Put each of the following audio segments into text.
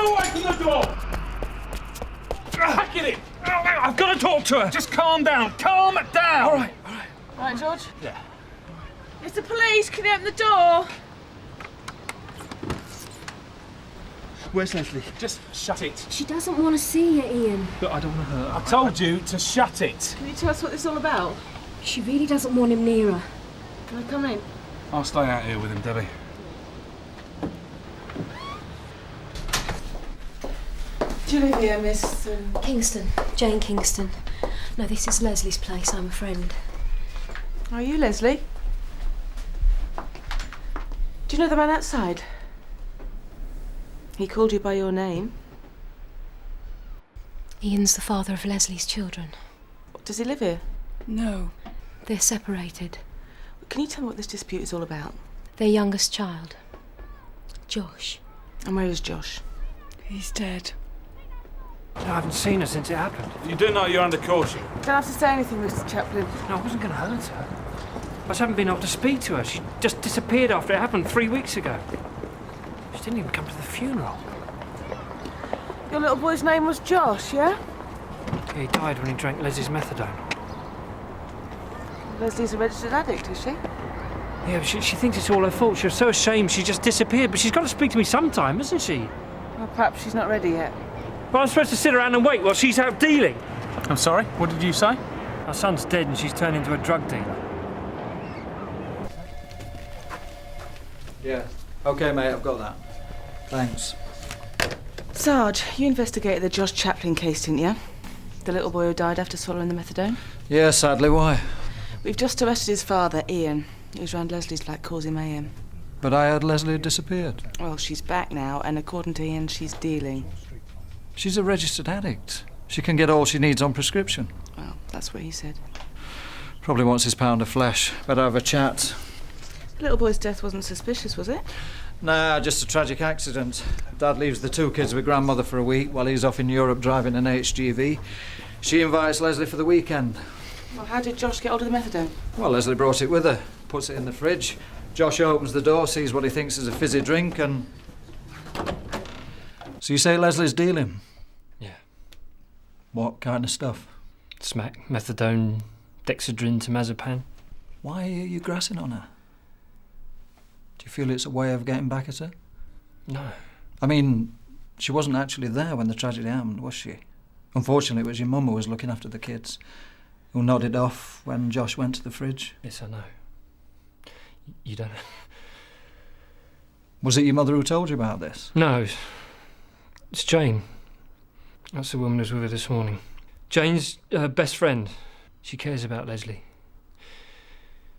away from the door! Back in it! I've got to talk to her! Just calm down! Calm down! All right. Right, George? Yeah. It's the police. Can you open the door? Where's Leslie? Just shut it. She doesn't want to see you, Ian. Look, I don't want to hurt her. I told you to shut it. Can you tell us what this is all about? She really doesn't want him near her. Can I come in? I'll stay out here with him, Debbie. Do you live here, Miss... Kingston. Jane Kingston. No, this is Leslie's place. I'm a friend. Are you Leslie? Do you know the man outside? He called you by your name. Ian's the father of Leslie's children. Does he live here? No. They're separated. Can you tell me what this dispute is all about? Their youngest child, Josh. And where is Josh? He's dead. I haven't seen her since it happened. You do know you're under caution. Don't have to say anything, Mr. Chaplin. No, I wasn't going to hurt her. I just haven't been able to speak to her. She just disappeared after it happened 3 weeks ago. She didn't even come to the funeral. Your little boy's name was Josh, yeah? Yeah, he died when he drank Leslie's methadone. Leslie's a registered addict, is she? Yeah, but she thinks it's all her fault. She was so ashamed she just disappeared. But she's got to speak to me sometime, isn't she? Well, perhaps she's not ready yet. Well, I'm supposed to sit around and wait while she's out dealing. I'm sorry, what did you say? Our son's dead and she's turned into a drug dealer. Yeah. OK, mate, I've got that. Thanks. Sarge, you investigated the Josh Chaplin case, didn't you? The little boy who died after swallowing the methadone? Yeah, sadly, why? We've just arrested his father, Ian. He was round Leslie's flat causing mayhem. But I heard Leslie had disappeared. Well, she's back now, and according to Ian, she's dealing. She's a registered addict. She can get all she needs on prescription. Well, that's what he said. Probably wants his pound of flesh. Better have a chat. The little boy's death wasn't suspicious, was it? Nah, just a tragic accident. Dad leaves the two kids with grandmother for a week while he's off in Europe driving an HGV. She invites Leslie for the weekend. Well, how did Josh get hold of the methadone? Well, Leslie brought it with her, puts it in the fridge. Josh opens the door, sees what he thinks is a fizzy drink, and... So you say Leslie's dealing? Yeah. What kind of stuff? Smack, methadone, dexedrine, temazepam. Why are you grassing on her? Do you feel it's a way of getting back at her? No. I mean, she wasn't actually there when the tragedy happened, was she? Unfortunately, it was your mum who was looking after the kids, who nodded off when Josh went to the fridge. Yes, I know. You don't... Was it your mother who told you about this? No. It's Jane. That's the woman who was with her this morning. Jane's her best friend. She cares about Leslie.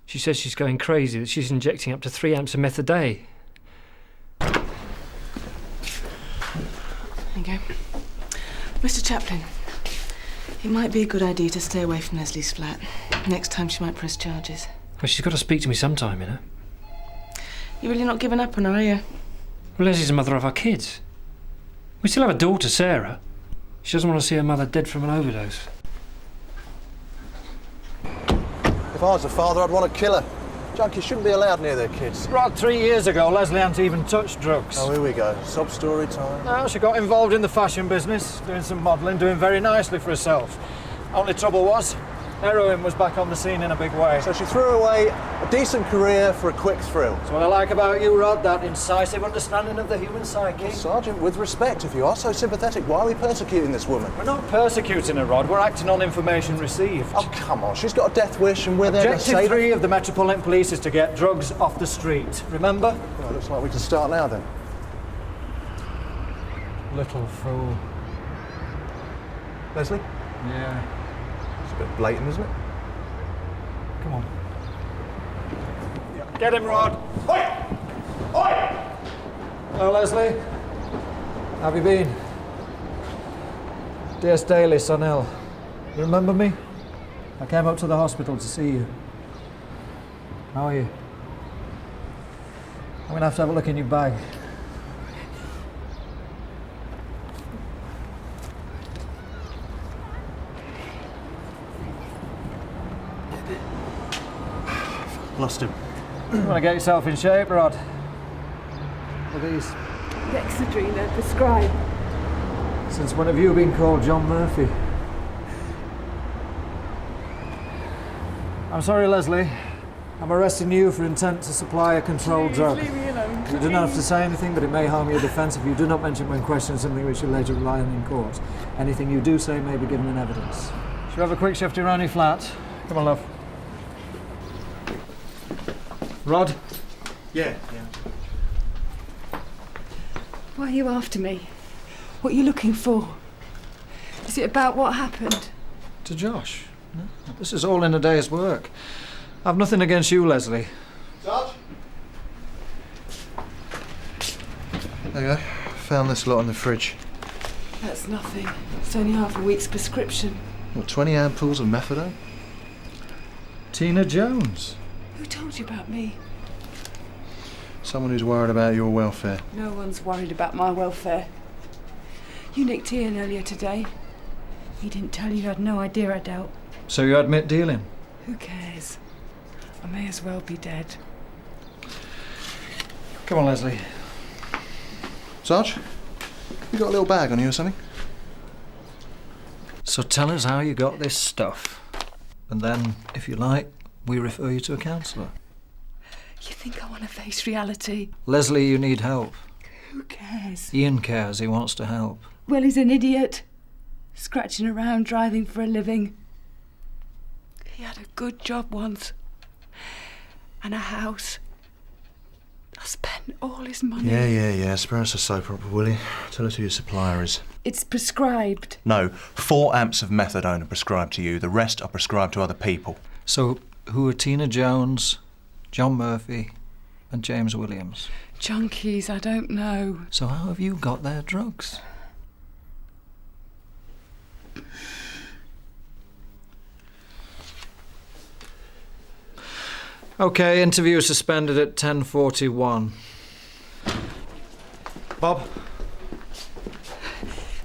She says she's going crazy, that she's injecting up to 3 amps of meth a day. There you go. Mr. Chaplin, it might be a good idea to stay away from Leslie's flat. Next time she might press charges. Well, she's got to speak to me sometime, you know. You're really not giving up on her, are you? Well, Leslie's the mother of our kids. We still have a daughter, Sarah. She doesn't want to see her mother dead from an overdose. If I was a father, I'd want to kill her. Junkies shouldn't be allowed near their kids. Right, 3 years ago, Leslie hadn't even touched drugs. Oh, here we go. Sob story time. No, she got involved in the fashion business, doing some modelling, doing very nicely for herself. Only trouble was, heroin was back on the scene in a big way. So she threw away a decent career for a quick thrill. That's what I like about you, Rod, that incisive understanding of the human psyche. Sergeant, with respect, if you are so sympathetic, why are we persecuting this woman? We're not persecuting her, Rod. We're acting on information received. Oh, come on. She's got a death wish and we're there to Objective save her. 3 of the Metropolitan Police is to get drugs off the street. Remember? Well, looks like we can start now, then. Little fool. Leslie? Yeah. It's a bit blatant, isn't it? Come on. Get him, Rod. Oi! Oi! Hello, Leslie. How have you been? Dear Daly, son El. You remember me? I came up to the hospital to see you. How are you? I'm going to have a look in your bag. Lost him. You want to get yourself in shape, Rod? What are these? Dexedrine, prescribed. Since when have you been called John Murphy? I'm sorry, Leslie. I'm arresting you for intent to supply a controlled drug. Leave me alone. You do not have to say anything, but it may harm your defence if you do not mention when questioned something which you later rely on in court. Anything you do say may be given in evidence. Should we have a quick shift around your flat? Come on, love. Rod? Yeah. Why are you after me? What are you looking for? Is it about what happened? To Josh. No, this is all in a day's work. I've nothing against you, Leslie. Sarge? There you go. Found this lot in the fridge. That's nothing. It's only half a week's prescription. What, 20 ampoules of methadone? Tina Jones. Who told you about me? Someone who's worried about your welfare. No one's worried about my welfare. You nicked Ian earlier today. He didn't tell you, had no idea, I doubt. So you admit dealing? Who cares? I may as well be dead. Come on, Leslie. Sarge? You got a little bag on you or something? So tell us how you got this stuff. And then, if you like, we refer you to a counsellor. You think I want to face reality? Leslie, you need help. Who cares? Ian cares, he wants to help. Well, he's an idiot. Scratching around, driving for a living. He had a good job once. And a house. I spent all his money. Yeah. Spare us a soap opera, will you? Tell us who your supplier is. It's prescribed. No, 4 amps of methadone are prescribed to you. The rest are prescribed to other people. So, who are Tina Jones, John Murphy, and James Williams? Junkies, I don't know. So how have you got their drugs? Okay, interview suspended at 10:41. Bob?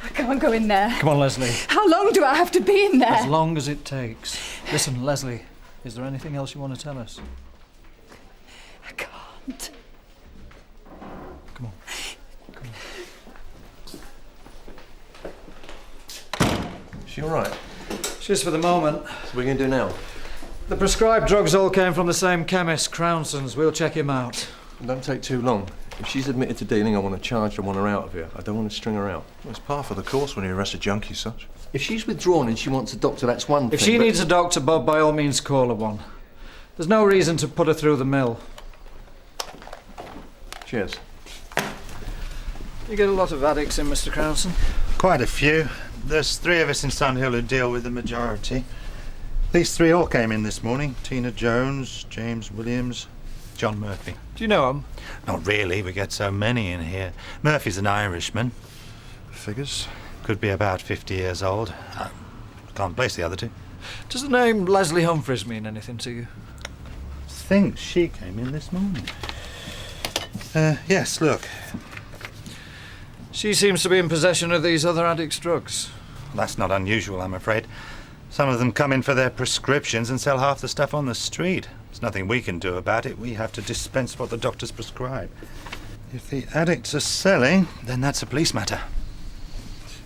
I can't go in there. Come on, Leslie. How long do I have to be in there? As long as it takes. Listen, Leslie, is there anything else you want to tell us? I can't. Come on. She all right? Just for the moment. So what are we going to do now? The prescribed drugs all came from the same chemist, Crownson's. We'll check him out. Don't take too long. If she's admitted to dealing, I want to charge her, I want her out of here. I don't want to string her out. Well, it's par for the course when you arrest a junkie, Sarge. If she's withdrawn and she wants a doctor, that's one thing. If she but- needs a doctor, Bob, by all means call her one. There's no reason to put her through the mill. Cheers. You get a lot of addicts in, Mr. Crownson? Quite a few. There's 3 of us in Sandhill who deal with the majority. These 3 all came in this morning. Tina Jones, James Williams, John Murphy. Do you know him? Not really, we get so many in here. Murphy's an Irishman. Figures. Could be about 50 years old. Can't place the other 2. Does the name Leslie Humphreys mean anything to you? Think she came in this morning. Yes, look. She seems to be in possession of these other addicts' drugs. That's not unusual, I'm afraid. Some of them come in for their prescriptions and sell half the stuff on the street. There's nothing we can do about it. We have to dispense what the doctors prescribe. If the addicts are selling, then that's a police matter.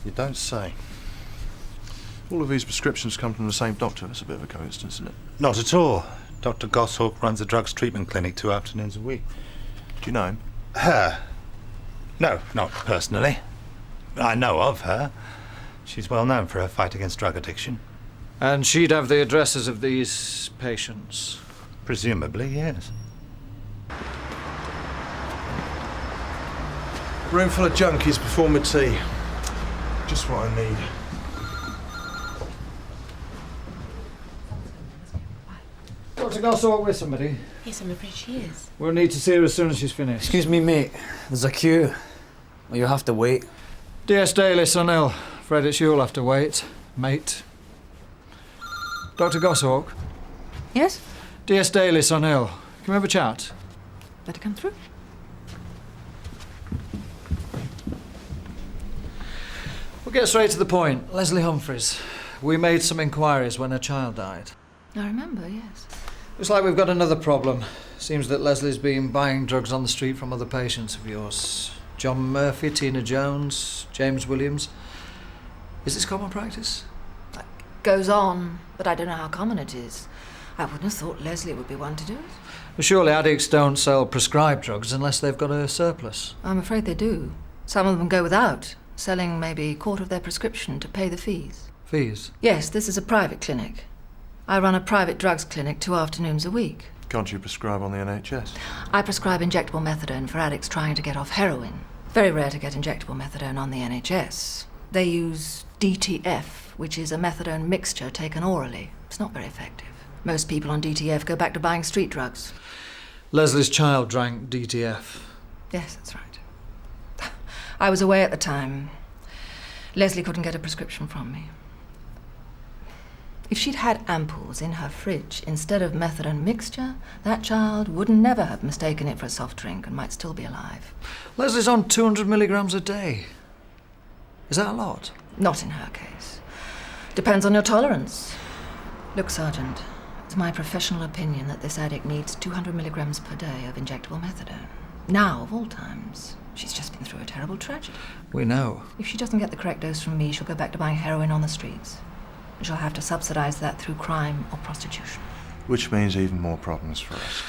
You don't say. All of these prescriptions come from the same doctor. That's a bit of a coincidence, isn't it? Not at all. Dr. Goshawk runs a drugs treatment clinic 2 afternoons a week. Do you know him? Her? No, not personally. I know of her. She's well known for her fight against drug addiction. And she'd have the addresses of these patients? Presumably, yes. Room full of junkies before my tea. Just what I need. Dr. Goshawk with somebody? Yes, I'm afraid she is. We'll need to see her as soon as she's finished. Excuse me, mate. There's a queue. Well, you'll have to wait. DS Daly, Sunil. Fred, it's you'll have to wait, mate. Dr. Goshawk? Yes? DS Daly, Sunil. Can we have a chat? Better come through. We'll get straight to the point. Leslie Humphreys. We made some inquiries when her child died. I remember, yes. Looks like we've got another problem. Seems that Leslie's been buying drugs on the street from other patients of yours. John Murphy, Tina Jones, James Williams. Is this common practice? Goes on, but I don't know how common it is. I wouldn't have thought Leslie would be one to do it. Well, surely addicts don't sell prescribed drugs unless they've got a surplus. I'm afraid they do. Some of them go without, selling maybe a quarter of their prescription to pay the fees. Fees? Yes, this is a private clinic. I run a private drugs clinic 2 afternoons a week. Can't you prescribe on the NHS? I prescribe injectable methadone for addicts trying to get off heroin. Very rare to get injectable methadone on the NHS. They use DTF, which is a methadone mixture taken orally. It's not very effective. Most people on DTF go back to buying street drugs. Leslie's child drank DTF. Yes, that's right. I was away at the time. Leslie couldn't get a prescription from me. If she'd had ampoules in her fridge instead of methadone mixture, that child would never have mistaken it for a soft drink and might still be alive. Leslie's on 200 milligrams a day. Is that a lot? Not in her case. Depends on your tolerance. Look, Sergeant, it's my professional opinion that this addict needs 200 milligrams per day of injectable methadone. Now, of all times, she's just been through a terrible tragedy. We know. If she doesn't get the correct dose from me, she'll go back to buying heroin on the streets. She'll have to subsidize that through crime or prostitution. Which means even more problems for us.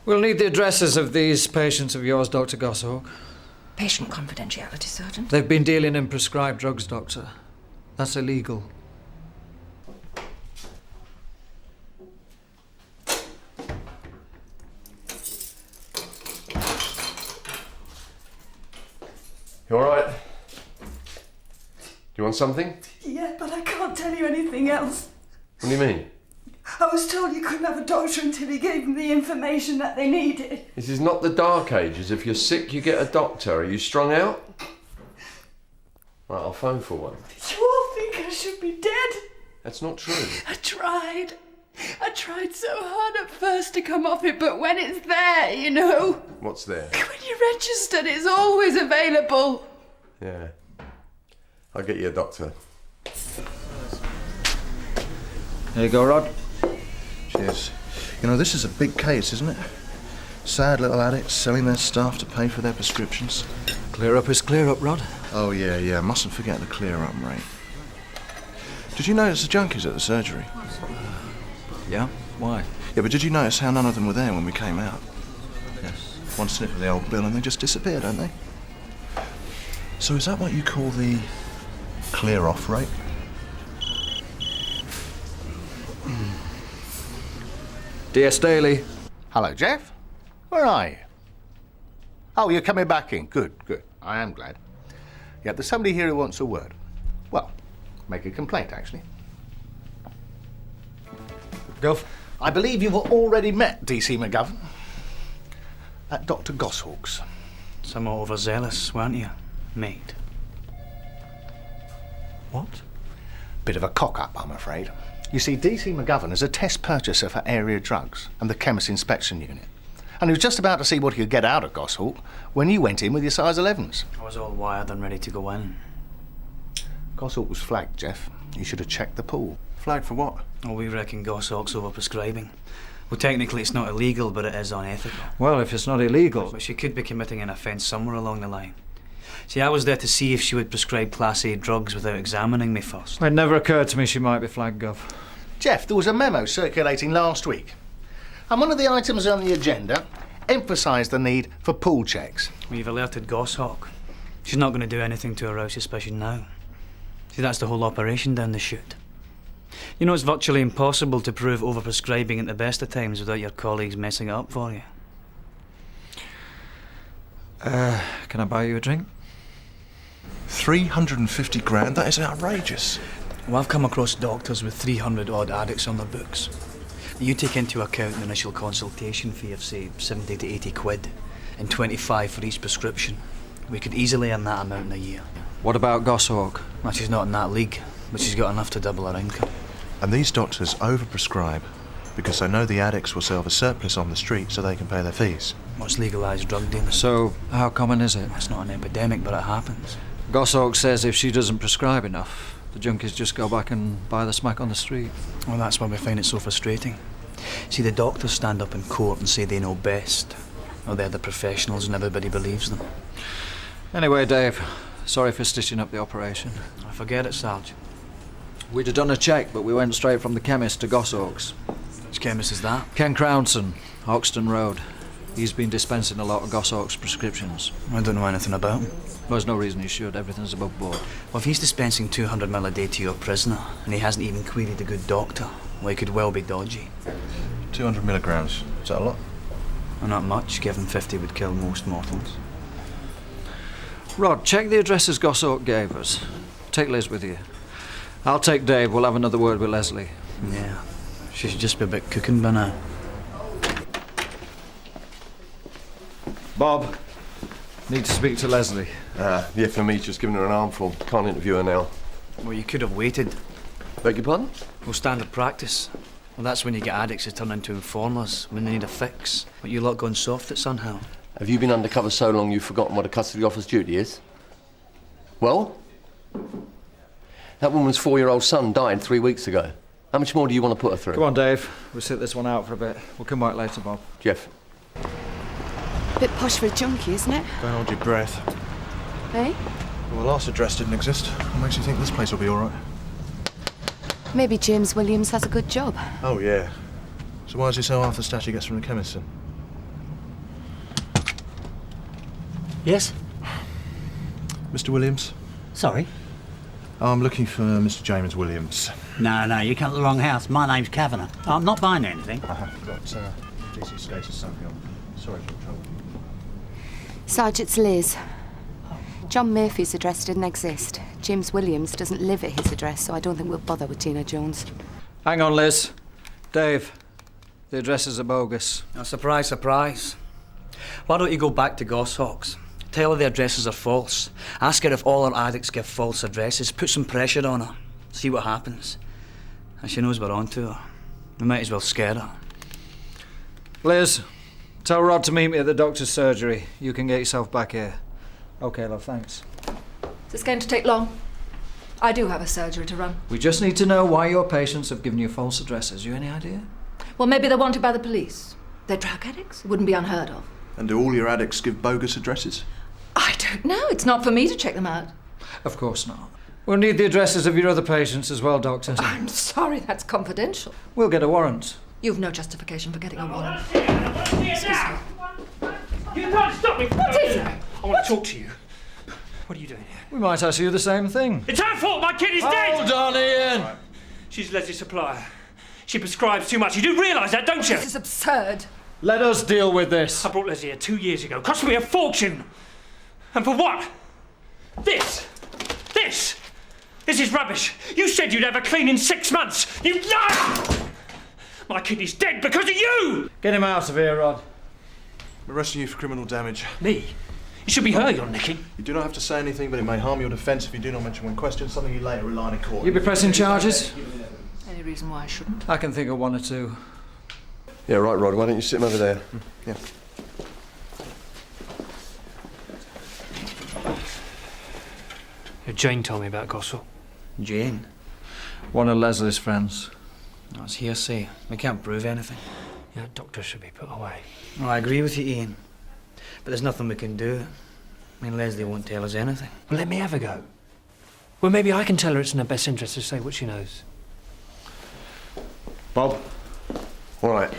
We'll need the addresses of these patients of yours, Dr. Goshawk. Patient confidentiality, Sergeant. They've been dealing in prescribed drugs, Doctor. That's illegal. You all right? Do you want something? Yeah, but I can't tell you anything else. What do you mean? I was told you couldn't have a doctor until he gave them the information that they needed. This is not the Dark Ages. If you're sick, you get a doctor. Are you strung out? Right, I'll phone for one. You all think I should be dead. That's not true. I tried so hard at first to come off it, but when it's there, you know. What's there? When you're registered, it's always available. Yeah. I'll get you a doctor. There you go, Rod. Cheers. You know, this is a big case, isn't it? Sad little addicts selling their stuff to pay for their prescriptions. Clear up is clear up, Rod. Oh, yeah. Mustn't forget the clear up rate. Did you notice the junkies at the surgery? Yeah? Why? Yeah, but did you notice how none of them were there when we came out? Yes. One sniff of the old bill and they just disappeared, don't they? So is that what you call the clear-off rate? DS Daly. Hello, Jeff. Where are you? Oh, you're coming back in. Good. I am glad. Yeah, there's somebody here who wants a word. Well, make a complaint, actually. Gov. I believe you've already met D.C. McGovern at Dr. Goshawk's. Somewhat overzealous, weren't you, mate? What? Bit of a cock-up, I'm afraid. You see, D.C. McGovern is a test purchaser for area drugs and the chemist inspection unit. And he was just about to see what he could get out of Goshawk when you went in with your size 11s. I was all wired and ready to go in. Goshawk was flagged, Jeff. You should have checked the pool. Flagged for what? Oh, we reckon Goshawk's overprescribing. Well, technically it's not illegal, but it is unethical. Well, if it's not illegal... But she could be committing an offence somewhere along the line. See, I was there to see if she would prescribe Class A drugs without examining me first. It never occurred to me she might be flagged, Gov. Jeff, there was a memo circulating last week. And one of the items on the agenda emphasised the need for pool checks. We've alerted Goshawk. She's not going to do anything to arouse suspicion now. See, that's the whole operation down the chute. You know, it's virtually impossible to prove overprescribing at the best of times without your colleagues messing it up for you. Can I buy you a drink? 350 grand? That is outrageous. Well, I've come across doctors with 300 odd addicts on their books. You take into account an initial consultation fee of, say, 70 to 80 quid and 25 for each prescription. We could easily earn that amount in a year. What about Goshawk? Well, she's not in that league, but she's got enough to double her income. And these doctors overprescribe because they know the addicts will sell the surplus on the street so they can pay their fees. What's legalised drug dealing? So, how common is it? It's not an epidemic, but it happens. Goshawk says if she doesn't prescribe enough, the junkies just go back and buy the smack on the street. Well, that's why we find it so frustrating. See, the doctors stand up in court and say they know best. Well, they're the professionals and everybody believes them. Anyway, Dave, Sorry for stitching up the operation. I forget it, Sarge. We'd have done a check, but we went straight from the chemist to Goshawks. Which chemist is that? Ken Crownson, Hoxton Road. He's been dispensing a lot of Goshawks prescriptions. I don't know anything about him. There's no reason he should. Everything's above board. Well, if he's dispensing 200 ml a day to your prisoner, and he hasn't even queried a good doctor, well, he could well be dodgy. 200 milligrams. Is that a lot? Well, not much, given 50 would kill most mortals. Rod, check the addresses Goshawk gave us. Take Liz with you. I'll take Dave. We'll have another word with Leslie. Yeah. She should just be a bit cooking by now. Bob, need to speak to Leslie. Yeah, for me, just giving her an armful. Can't interview her now. Well, you could have waited. Beg your pardon? Well, standard practice. Well, that's when you get addicts who turn into informers, when they need a fix. But you lot gone soft at somehow. Have you been undercover so long you've forgotten what a custody officer's duty is? Well? That woman's 4-year-old son died 3 weeks ago. How much more do you want to put her through? Come on, Dave. We'll sit this one out for a bit. We'll come back later, Bob. Jeff. Bit posh for a junkie, isn't it? Don't hold your breath. Hey? Well, the last address didn't exist. What makes you think this place will be all right? Maybe James Williams has a good job. Oh, yeah. So why does he sell half the stuff he gets from the chemist then? Yes? Mr. Williams? Sorry? I'm looking for Mr. James Williams. No, you come to the wrong house. My name's Kavanagh. I'm not buying anything. I have got D.C. Skase or something on. Sorry for the trouble. Sarge, it's Liz. John Murphy's address didn't exist. James Williams doesn't live at his address, so I don't think we'll bother with Tina Jones. Hang on, Liz. Dave, the addresses are bogus. Oh, surprise, surprise. Why don't you go back to Goshawks? Tell her the addresses are false. Ask her if all her addicts give false addresses. Put some pressure on her. See what happens. And she knows we're on to her. We might as well scare her. Liz, tell Rod to meet me at the doctor's surgery. You can get yourself back here. OK, love, thanks. Is this going to take long? I do have a surgery to run. We just need to know why your patients have given you false addresses. You any idea? Well, maybe they're wanted by the police. They're drug addicts. It wouldn't be unheard of. And do all your addicts give bogus addresses? I don't know. It's not for me to check them out. Of course not. We'll need the addresses of your other patients as well, Doctor. I'm sorry, that's confidential. We'll get a warrant. You've no justification for getting a warrant. You can't stop me! What is it? I want to talk to you. What are you doing here? We might ask you the same thing. It's her fault my kid is dead! Hold on, Ian! She's Leslie's supplier. She prescribes too much. You do realise that, don't you? This is absurd. Let us deal with this. I brought Leslie here 2 years ago. Cost me a fortune. And for what? This. This is rubbish. You said you'd have her clean in 6 months. You liar! My kidney's dead because of you! Get him out of here, Rod. I'm arresting you for criminal damage. Me? It should be her you're nicking. You do not have to say anything, but it may harm your defence if you do not mention when questioned, something you later rely on in court. You be pressing charges? Any reason why I shouldn't? I can think of one or two. Yeah, right, Rod. Why don't you sit him over there? Yeah. Jane told me about Gossel. Jane? One of Leslie's friends. That's hearsay. We can't prove anything. Yeah, doctor should be put away. Well, I agree with you, Ian. But there's nothing we can do. I mean, Leslie won't tell us anything. Well, let me have a go. Well, maybe I can tell her it's in her best interest to say what she knows. Bob? All right.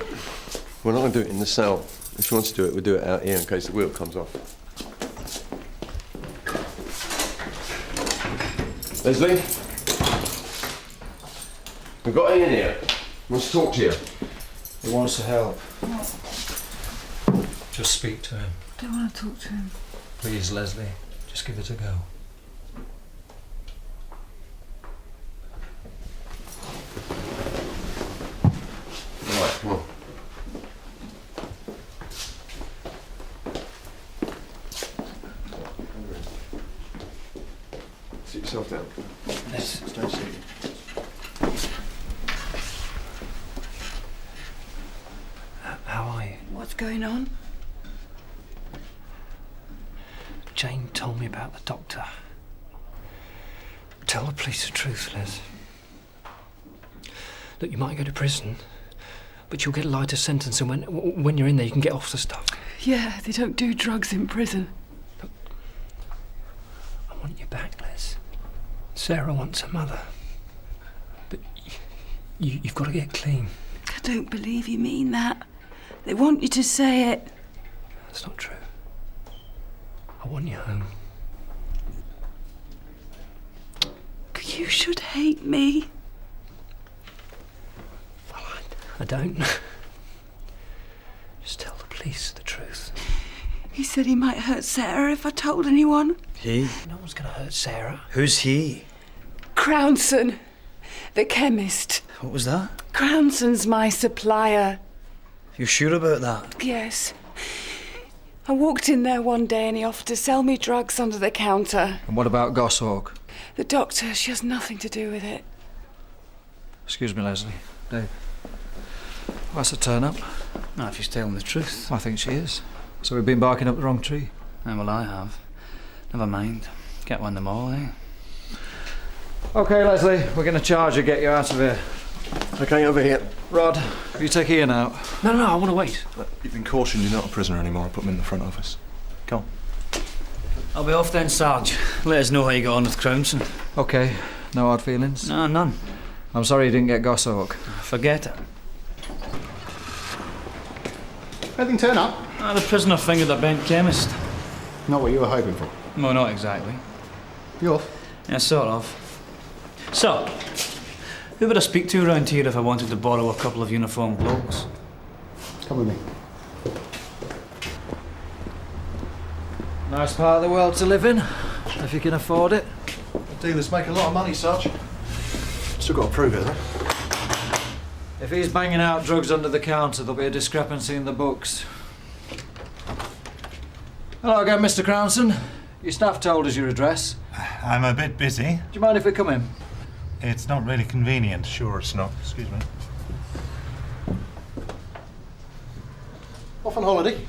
We're not going to do it in the cell. If she wants to do it, we'll do it out here in case the wheel comes off. Leslie? We've got Ian here. He wants to talk to you. He wants to help. Just speak to him. I don't want to talk to him. Please, Leslie. Just give it a go. All right, come on. Sit yourself down. Yes. Stay seated. How are you? What's going on? Jane told me about the doctor. Tell the police the truth, Liz. Look, you might go to prison, but you'll get a lighter sentence, and when you're in there, you can get off the stuff. Yeah, they don't do drugs in prison. Look, I want you back, Les. Sarah wants her mother. But you've got to get clean. I don't believe you mean that. They want you to say it. That's not true. I want you home. You should hate me. Well, I don't. Just tell the police the truth. He said he might hurt Sarah if I told anyone. He? No one's going to hurt Sarah. Who's he? Crownson, the chemist. What was that? Crownson's my supplier. You sure about that? Yes. I walked in there one day and he offered to sell me drugs under the counter. And what about Goshawk? The doctor, she has nothing to do with it. Excuse me, Leslie. Dave. That's a turn-up. No, if she's telling the truth. I think she is. So we've been barking up the wrong tree. Well, I have. Never mind. Get one them all, eh? OK, Leslie, we're going to charge you, get you out of here. OK, over here. Rod, you take Ian out. No, I want to wait. You've been cautioned you're not a prisoner anymore. I'll put him in the front office. Go on. I'll be off then, Sarge. Let us know how you got on with Crownson. OK, no hard feelings? No, none. I'm sorry you didn't get Goshawk. Forget it. Anything turn up? The prisoner fingered a bent chemist. Not what you were hoping for. No, not exactly. You off? Yeah, sort of. So, who would I speak to around here if I wanted to borrow a couple of uniformed blokes? Come with me. Nice part of the world to live in, if you can afford it. Dealers make a lot of money, Sarge. Still got to prove it, though. If he's banging out drugs under the counter, there'll be a discrepancy in the books. Hello again, Mr. Crownson. Your staff told us your address. I'm a bit busy. Do you mind if we come in? It's not really convenient. Sure it's not. Excuse me. Off on holiday?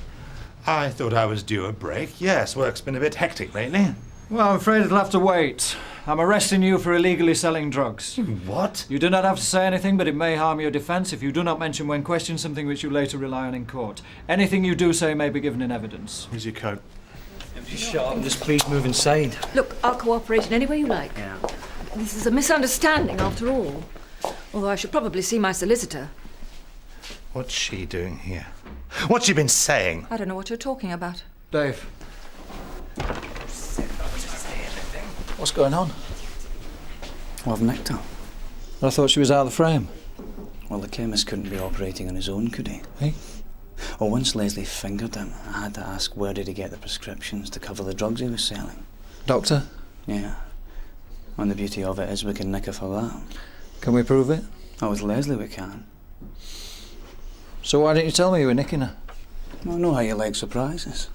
I thought I was due a break. Yes, work's been a bit hectic lately. Well, I'm afraid it'll have to wait. I'm arresting you for illegally selling drugs. What? You do not have to say anything, but it may harm your defence if you do not mention when questioned something which you later rely on in court. Anything you do say may be given in evidence. Here's your coat. Just shut up and just please move inside. Look, I'll cooperate in any way you like. Yeah. This is a misunderstanding, after all. Although I should probably see my solicitor. What's she doing here? What's she been saying? I don't know what you're talking about. Dave. What's going on? Well, I've nicked her. I thought she was out of the frame. Well, the chemist couldn't be operating on his own, could he? Hey? Well, once Leslie fingered him, I had to ask where did he get the prescriptions to cover the drugs he was selling. Doctor? Yeah. And the beauty of it is we can nick her for that. Can we prove it? Oh, with Leslie we can. So why didn't you tell me you were nicking her? Well, I know how you like surprises.